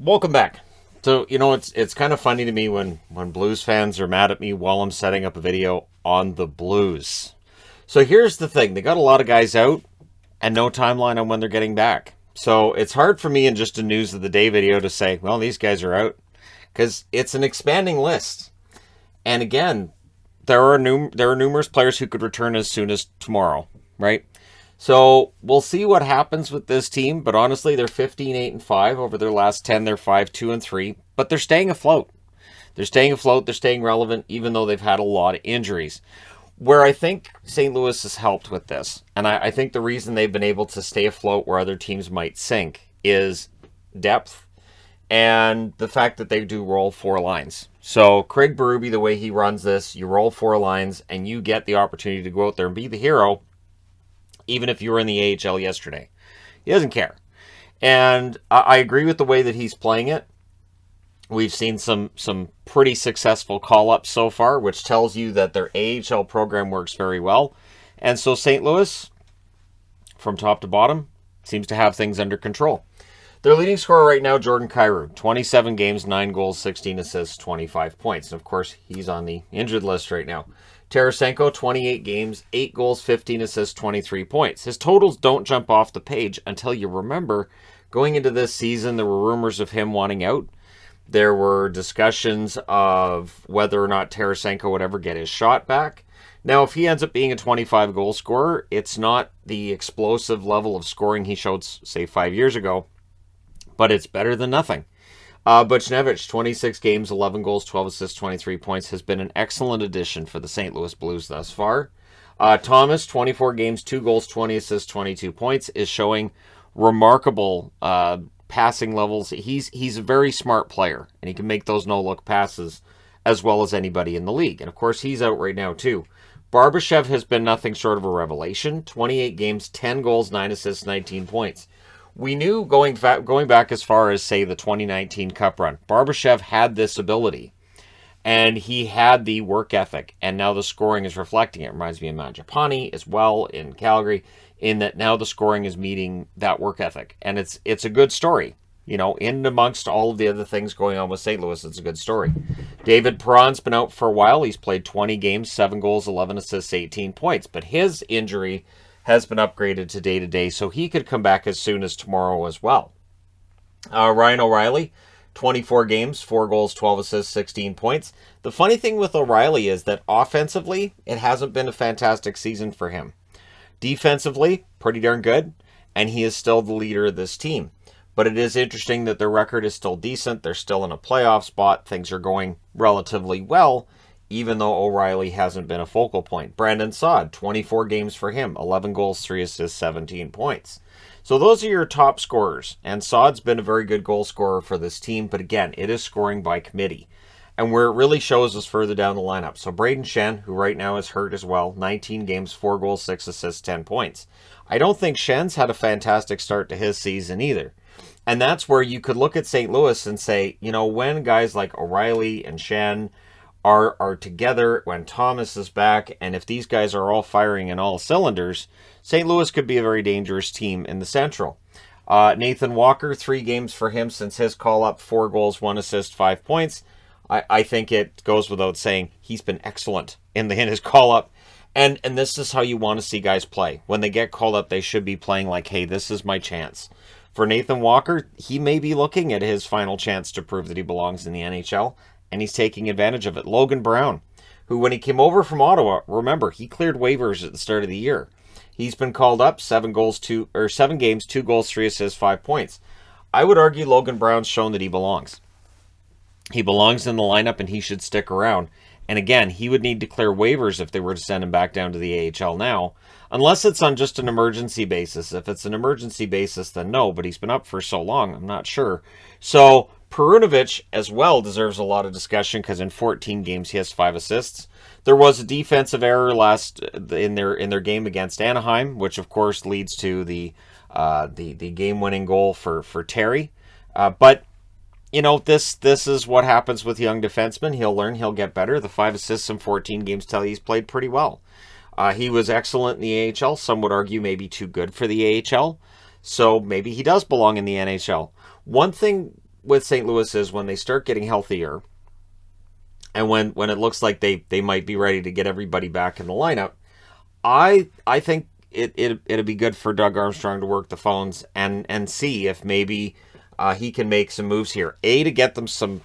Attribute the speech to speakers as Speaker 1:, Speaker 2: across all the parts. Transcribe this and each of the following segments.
Speaker 1: Welcome back. So, it's kind of funny to me when Blues fans are mad at me while I'm setting up a video on the Blues. So here's the thing. They got a lot of guys out and no timeline on when they're getting back. So it's hard for me in just a news of the day video to say, well, these guys are out, because it's an expanding list. And again, there are numerous players who could return as soon as tomorrow, right? So we'll see what happens with this team, but honestly, they're 15-8-5 over their last 10. They're 5-2-3, but they're staying afloat. They're staying afloat. They're staying relevant, even though they've had a lot of injuries. Where I think St. Louis has helped with this, and I think the reason they've been able to stay afloat where other teams might sink, is depth and the fact that they do roll four lines. So Craig Berube, the way he runs this, you roll four lines and you get the opportunity to go out there and be the hero, even if you were in the AHL yesterday. He doesn't care. And I agree with the way that he's playing it. We've seen some pretty successful call-ups so far, which tells you that their AHL program works very well. And so St. Louis, from top to bottom, seems to have things under control. Their leading scorer right now, Jordan Kyrou, 27 games, 9 goals, 16 assists, 25 points. And of course, he's on the injured list right now. Tarasenko, 28 games, 8 goals, 15 assists, 23 points. His totals don't jump off the page until you remember, going into this season, there were rumors of him wanting out. There were discussions of whether or not Tarasenko would ever get his shot back. Now, if he ends up being a 25-goal scorer, it's not the explosive level of scoring he showed, say, 5 years ago, but it's better than nothing. Buchnevich, 26 games, 11 goals, 12 assists, 23 points, has been an excellent addition for the St. Louis Blues thus far. Thomas, 24 games, 2 goals, 20 assists, 22 points, is showing remarkable passing levels. He's a very smart player, and he can make those no-look passes as well as anybody in the league. And of course, he's out right now too. Barbashev has been nothing short of a revelation. 28 games, 10 goals, 9 assists, 19 points. We knew going back as far as, say, the 2019 Cup run, Barbashev had this ability, and he had the work ethic, and now the scoring is reflecting it. Reminds me of Mangiapane as well in Calgary, in that now the scoring is meeting that work ethic, and it's a good story. In and amongst all of the other things going on with St. Louis, it's a good story. David Perron's been out for a while. He's played 20 games, 7 goals, 11 assists, 18 points, but his injury has been upgraded to day-to-day, so he could come back as soon as tomorrow as well. Ryan O'Reilly, 24 games, 4 goals, 12 assists, 16 points. The funny thing with O'Reilly is that offensively, it hasn't been a fantastic season for him. Defensively, pretty darn good, and he is still the leader of this team. But it is interesting that their record is still decent. They're still in a playoff spot. Things are going relatively well, even though O'Reilly hasn't been a focal point. Brandon Saad, 24 games for him, 11 goals, 3 assists, 17 points. So those are your top scorers, and Saad's been a very good goal scorer for this team, but again, it is scoring by committee. And where it really shows is further down the lineup. So Braden Shen, who right now is hurt as well, 19 games, 4 goals, 6 assists, 10 points. I don't think Shen's had a fantastic start to his season either. And that's where you could look at St. Louis and say, when guys like O'Reilly and Shen are together, when Thomas is back, and if these guys are all firing in all cylinders, St. Louis could be a very dangerous team in the Central. Nathan Walker, 3 games for him since his call-up, 4 goals, 1 assist, 5 points. I think it goes without saying he's been excellent in his call-up. And this is how you want to see guys play. When they get called up, they should be playing like, hey, this is my chance. For Nathan Walker, he may be looking at his final chance to prove that he belongs in the NHL, and he's taking advantage of it. Logan Brown, who when he came over from Ottawa, remember, he cleared waivers at the start of the year. He's been called up, 7 games, 2 goals, 3 assists, 5 points. I would argue Logan Brown's shown that he belongs. He belongs in the lineup, and he should stick around. And again, he would need to clear waivers if they were to send him back down to the AHL now, unless it's on just an emergency basis. If it's an emergency basis, then no, but he's been up for so long, I'm not sure. So Perunovich as well deserves a lot of discussion because in 14 games he has 5 assists. There was a defensive error in their game against Anaheim, which of course leads to the game-winning goal for Terry. But this is what happens with young defensemen. He'll learn, he'll get better. The 5 assists in 14 games tell you he's played pretty well. He was excellent in the AHL. Some would argue maybe too good for the AHL. So maybe he does belong in the NHL. One thing with St. Louis is when they start getting healthier, and when it looks like they might be ready to get everybody back in the lineup, I think it'd be good for Doug Armstrong to work the phones and see if maybe he can make some moves here. To get them some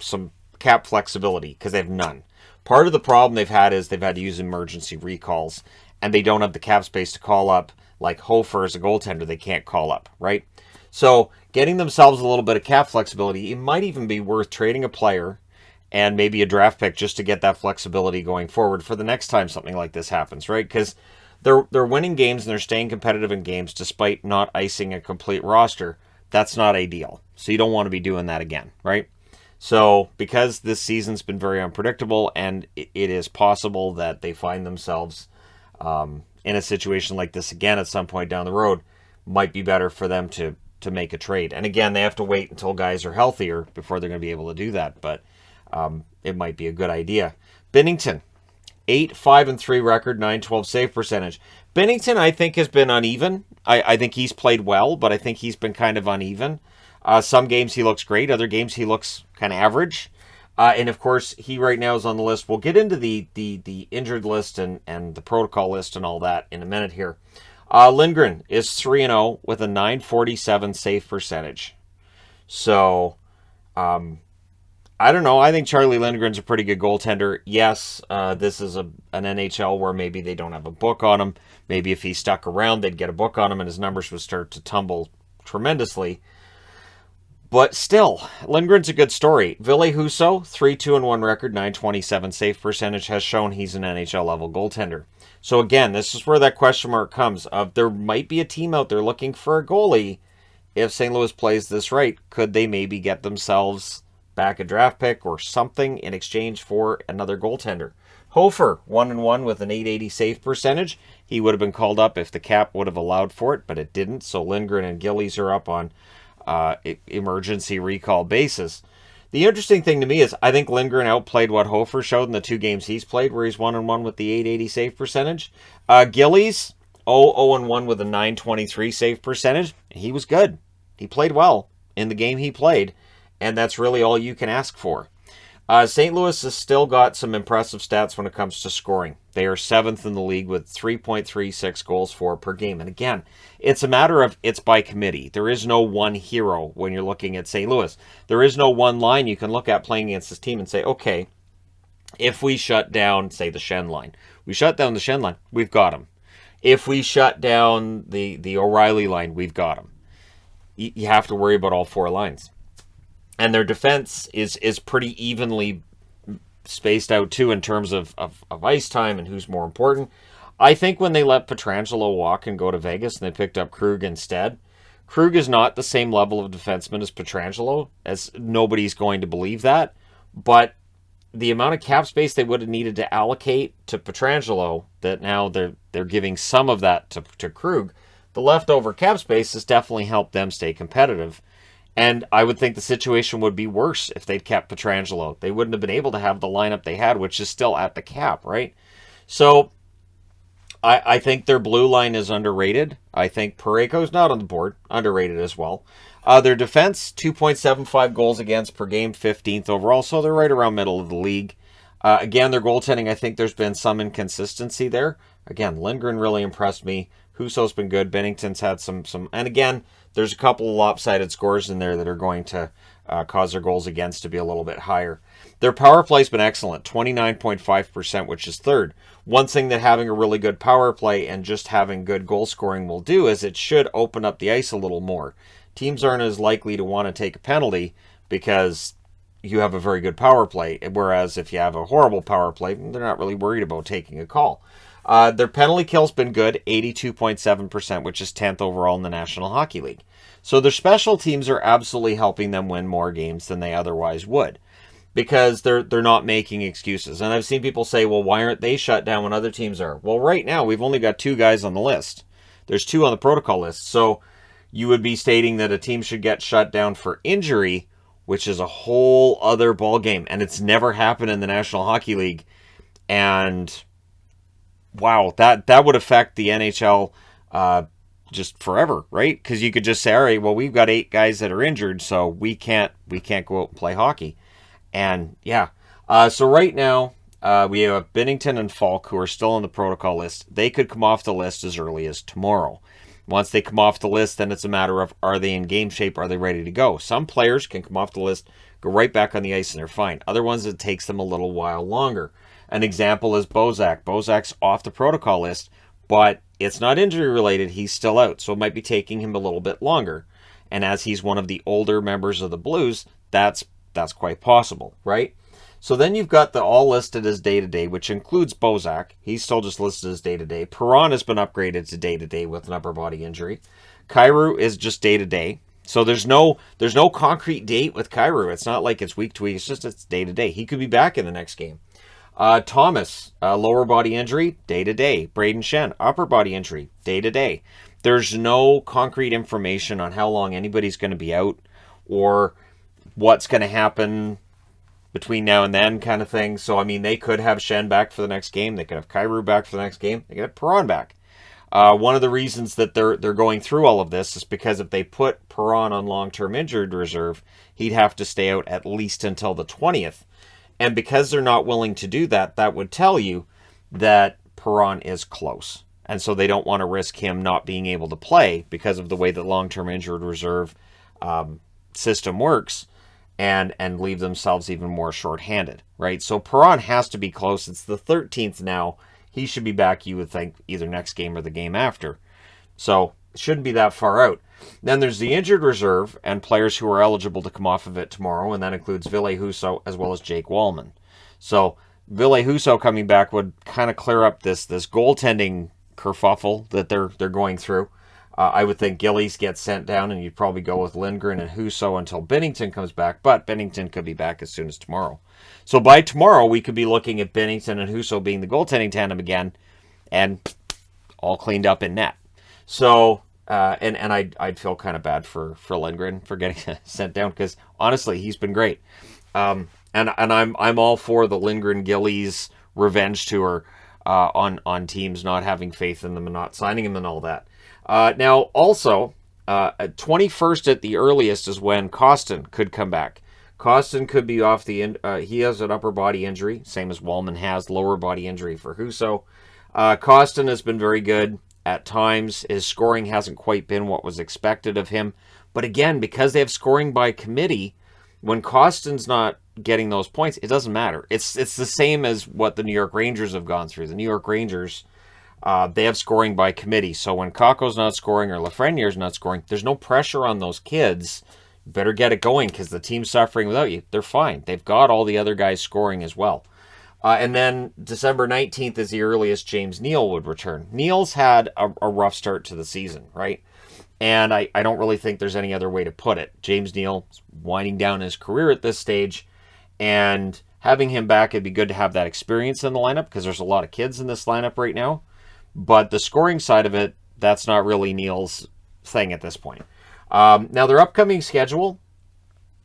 Speaker 1: cap flexibility, because they have none. Part of the problem they've had is they've had to use emergency recalls, and they don't have the cap space to call up, like Hofer as a goaltender they can't call up, right? So getting themselves a little bit of cap flexibility, it might even be worth trading a player and maybe a draft pick just to get that flexibility going forward for the next time something like this happens, right? Because they're winning games and they're staying competitive in games despite not icing a complete roster. That's not ideal. So you don't want to be doing that again, right? So because this season's been very unpredictable, and it is possible that they find themselves in a situation like this again at some point down the road, might be better for them to make a trade. And again, they have to wait until guys are healthier before they're going to be able to do that. But it might be a good idea. Binnington, 8-5-3 record, .912 save percentage. Binnington, I think, has been uneven. I think he's played well, but I think he's been kind of uneven. Some games he looks great. Other games he looks kind of average. And of course, he right now is on the list. We'll get into the injured list and the protocol list and all that in a minute here. Lindgren is 3-0 with a .947 save percentage. So, I don't know. I think Charlie Lindgren's a pretty good goaltender. Yes, this is an NHL where maybe they don't have a book on him. Maybe if he stuck around, they'd get a book on him and his numbers would start to tumble tremendously. But still, Lindgren's a good story. Ville Husso, 3-2-1 record, .927 save percentage, has shown he's an NHL-level goaltender. So again, this is where that question mark comes of there might be a team out there looking for a goalie. If St. Louis plays this right, could they maybe get themselves back a draft pick or something in exchange for another goaltender? Hofer, 1-1 with an .880 save percentage. He would have been called up if the cap would have allowed for it, but it didn't. So Lindgren and Gillies are up on emergency recall basis. The interesting thing to me is I think Lindgren outplayed what Hofer showed in the 2 games he's played, where he's 1-1 with the .880 save percentage. Gillies, 0-1 with a .923 save percentage. He was good. He played well in the game he played, and that's really all you can ask for. St. Louis has still got some impressive stats when it comes to scoring. They are 7th in the league with 3.36 goals for per game. And again, it's a matter of it's by committee. There is no one hero when you're looking at St. Louis. There is no one line you can look at playing against this team and say, okay, if we shut down, say, the Shen line, we shut down the Shen line, we've got him. If we shut down the O'Reilly line, we've got him. You have to worry about all 4 lines. And their defense is pretty evenly spaced out, too, in terms of ice time and who's more important. I think when they let Pietrangelo walk and go to Vegas and they picked up Krug instead, Krug is not the same level of defenseman as Pietrangelo, as nobody's going to believe that. But the amount of cap space they would have needed to allocate to Pietrangelo, that now they're giving some of that to Krug, the leftover cap space has definitely helped them stay competitive. And I would think the situation would be worse if they'd kept Pietrangelo. They wouldn't have been able to have the lineup they had, which is still at the cap, right? So I think their blue line is underrated. I think Parayko's not on the board, underrated as well. Their defense, 2.75 goals against per game, 15th overall, so they're right around middle of the league. Again, their goaltending, I think there's been some inconsistency there. Again, Lindgren really impressed me. Husso's been good. Bennington's had some, and again, there's a couple of lopsided scores in there that are going to cause their goals against to be a little bit higher. Their power play's been excellent, 29.5%, which is 3rd. One thing that having a really good power play and just having good goal scoring will do is it should open up the ice a little more. Teams aren't as likely to want to take a penalty because you have a very good power play, whereas if you have a horrible power play, they're not really worried about taking a call. Their penalty kill's been good, 82.7%, which is 10th overall in the National Hockey League. So their special teams are absolutely helping them win more games than they otherwise would, because they're not making excuses. And I've seen people say, well, why aren't they shut down when other teams are? Well, right now, we've only got 2 guys on the list. There's 2 on the protocol list. So you would be stating that a team should get shut down for injury, which is a whole other ballgame. And it's never happened in the National Hockey League. And wow, that would affect the NHL just forever, right? Because you could just say, all right, well, we've got 8 guys that are injured, so we can't go out and play hockey. And yeah, so right now we have Binnington and Falk who are still on the protocol list. They could come off the list as early as tomorrow. Once they come off the list, then it's a matter of, are they in game shape? Are they ready to go? Some players can come off the list, go right back on the ice, and they're fine. Other ones, it takes them a little while longer. An example is Bozak. Bozak's off the protocol list, but it's not injury related. He's still out, so it might be taking him a little bit longer. And as he's one of the older members of the Blues, that's quite possible, right? So then you've got the all listed as day-to-day, which includes Bozak. He's still just listed as day-to-day. Perron has been upgraded to day-to-day with an upper body injury. Kyrou is just day-to-day. So there's no concrete date with Kyrou. It's not like it's week to week. It's just it's day-to-day. He could be back in the next game. Thomas, lower body injury, day-to-day. Braden Shen, upper body injury, day-to-day. There's no concrete information on how long anybody's going to be out or what's going to happen between now and then kind of thing. So, I mean, they could have Shen back for the next game. They could have Kyrou back for the next game. They could have Perron back. One of the reasons that they're going through all of this is because if they put Perron on long-term injured reserve, he'd have to stay out at least until the 20th. And because they're not willing to do that, that would tell you that Perron is close. And so they don't want to risk him not being able to play because of the way that long-term injured reserve system works and leave themselves even more shorthanded, right? So Perron has to be close. It's the 13th now. He should be back, you would think, either next game or the game after. So it shouldn't be that far out. Then there's the injured reserve and players who are eligible to come off of it tomorrow, and that includes Ville Husso as well as Jake Wallman. So Ville Husso coming back would kind of clear up this goaltending kerfuffle that they're going through. I would think Gillies gets sent down, and you'd probably go with Lindgren and Husso until Binnington comes back, but Binnington could be back as soon as tomorrow. So by tomorrow, we could be looking at Binnington and Husso being the goaltending tandem again, and all cleaned up in net. So, and I'd feel kind of bad for Lindgren for getting sent down, because honestly, he's been great. And I'm all for the Lindgren Gillies revenge tour on teams not having faith in them and not signing him and all that. Now, also, 21st at the earliest is when Costin could come back. Costin could be off he has an upper body injury, same as Wallman has, lower body injury for Husso. Costin has been very good at times. His scoring hasn't quite been what was expected of him. But again, because they have scoring by committee, when Costin's not getting those points, it doesn't matter. It's the same as what the New York Rangers have gone through. The New York Rangers, they have scoring by committee. So when Kakko's not scoring or Lafreniere's not scoring, there's no pressure on those kids. Better get it going because the team's suffering without you. They're fine. They've got all the other guys scoring as well. And then December 19th is the earliest James Neal would return. Neal's had a rough start to the season, right? And I don't really think there's any other way to put it. James Neal is winding down his career at this stage, and having him back, it'd be good to have that experience in the lineup because there's a lot of kids in this lineup right now. But the scoring side of it, that's not really Neal's thing at this point. Now, their upcoming schedule,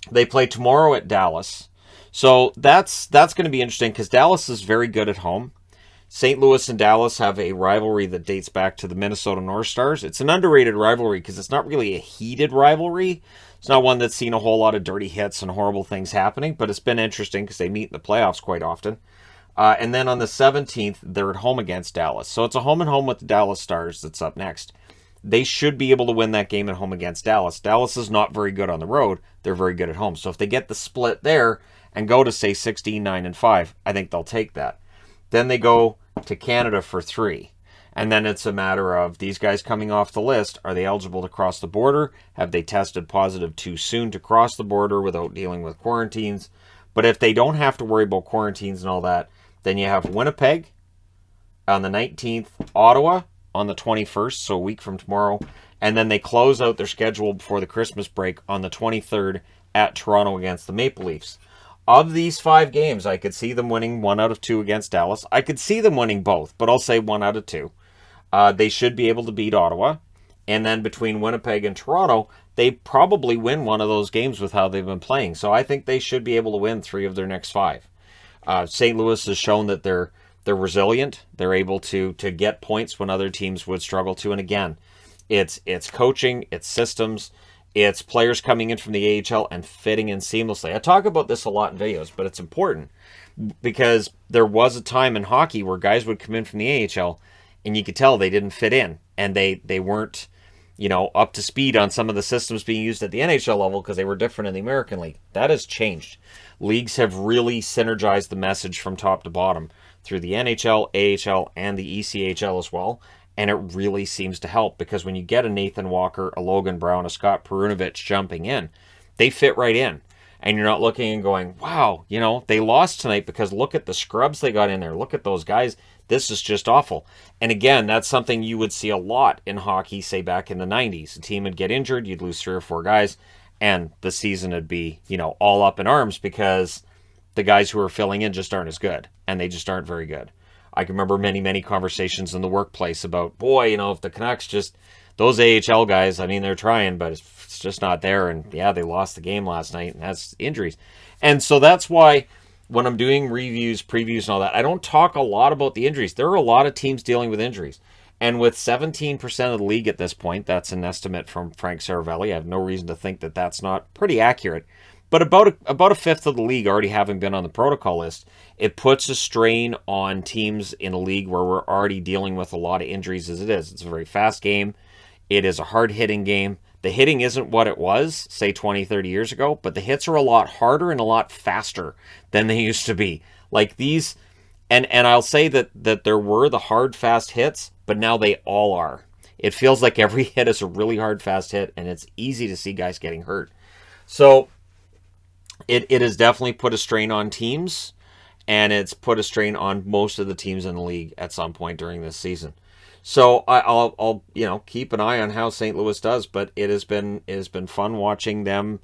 Speaker 1: they play tomorrow at Dallas. So that's going to be interesting because Dallas is very good at home. St. Louis and Dallas have a rivalry that dates back to the Minnesota North Stars. It's an underrated rivalry because it's not really a heated rivalry. It's not one that's seen a whole lot of dirty hits and horrible things happening, but it's been interesting because they meet in the playoffs quite often. And then on the 17th, they're at home against Dallas. So it's a home and home with the Dallas Stars that's up next. They should be able to win that game at home against Dallas. Dallas is not very good on the road. They're very good at home. So if they get the split there and go to, say, 16-9-5, I think they'll take that. Then they go to Canada for 3. And then it's a matter of these guys coming off the list. Are they eligible to cross the border? Have they tested positive too soon to cross the border without dealing with quarantines? But if they don't have to worry about quarantines and all that, then you have Winnipeg on the 19th, Ottawa on the 21st, so a week from tomorrow. And then they close out their schedule before the Christmas break on the 23rd at Toronto against the Maple Leafs. Of these 5 games, I could see them winning 1 out of 2 against Dallas. I could see them winning both, but I'll say 1 out of 2. They should be able to beat Ottawa. And then between Winnipeg and Toronto, they probably win one of those games with how they've been playing. So I think they should be able to win 3 of their next 5. St. Louis has shown that they're resilient. They're able to get points when other teams would struggle to. And again, It's coaching, it's systems, it's players coming in from the AHL and fitting in seamlessly. I talk about this a lot in videos, but it's important because there was a time in hockey where guys would come in from the AHL and you could tell they didn't fit in and they weren't, up to speed on some of the systems being used at the NHL level because they were different in the American League. That has changed. Leagues have really synergized the message from top to bottom through the NHL, AHL, and the ECHL as well. And it really seems to help because when you get a Nathan Walker, a Logan Brown, a Scott Perunovich jumping in, they fit right in. And you're not looking and going, wow, they lost tonight because look at the scrubs they got in there. Look at those guys. This is just awful. And again, that's something you would see a lot in hockey, say back in the 90s. A team would get injured, you'd lose 3 or 4 guys, and the season would be, all up in arms because the guys who are filling in just aren't as good. And they just aren't very good. I can remember many, many conversations in the workplace about, boy, if the Canucks just, those AHL guys, they're trying, but it's just not there. And yeah, they lost the game last night, and that's injuries. And so that's why when I'm doing reviews, previews, and all that, I don't talk a lot about the injuries. There are a lot of teams dealing with injuries. And with 17% of the league at this point, that's an estimate from Frank Saravelli. I have no reason to think that that's not pretty accurate. But about a fifth of the league already having been on the protocol list, it puts a strain on teams in a league where we're already dealing with a lot of injuries as it is. It's a very fast game. It is a hard-hitting game. The hitting isn't what it was, say, 20, 30 years ago, but the hits are a lot harder and a lot faster than they used to be. Like these, and I'll say that there were the hard, fast hits, but now they all are. It feels like every hit is a really hard, fast hit, and it's easy to see guys getting hurt. So it has definitely put a strain on teams, and it's put a strain on most of the teams in the league at some point during this season. So I'll keep an eye on how St. Louis does, but it has been fun watching them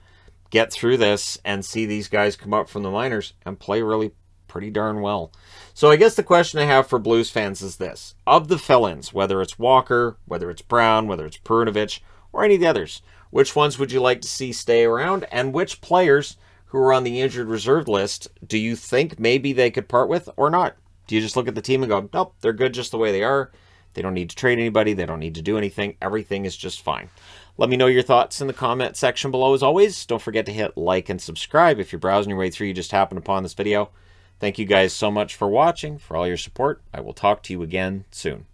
Speaker 1: get through this and see these guys come up from the minors and play really pretty darn well. So I guess the question I have for Blues fans is this: of the fill-ins, whether it's Walker, whether it's Brown, whether it's Perunovich, or any of the others, which ones would you like to see stay around, and which players who are on the injured reserve list do you think maybe they could part with or not? Do you just look at the team and go, nope, they're good just the way they are? They don't need to trade anybody. They don't need to do anything. Everything is just fine. Let me know your thoughts in the comment section below as always. Don't forget to hit like and subscribe if you're browsing your way through. You just happened upon this video. Thank you guys so much for watching, for all your support. I will talk to you again soon.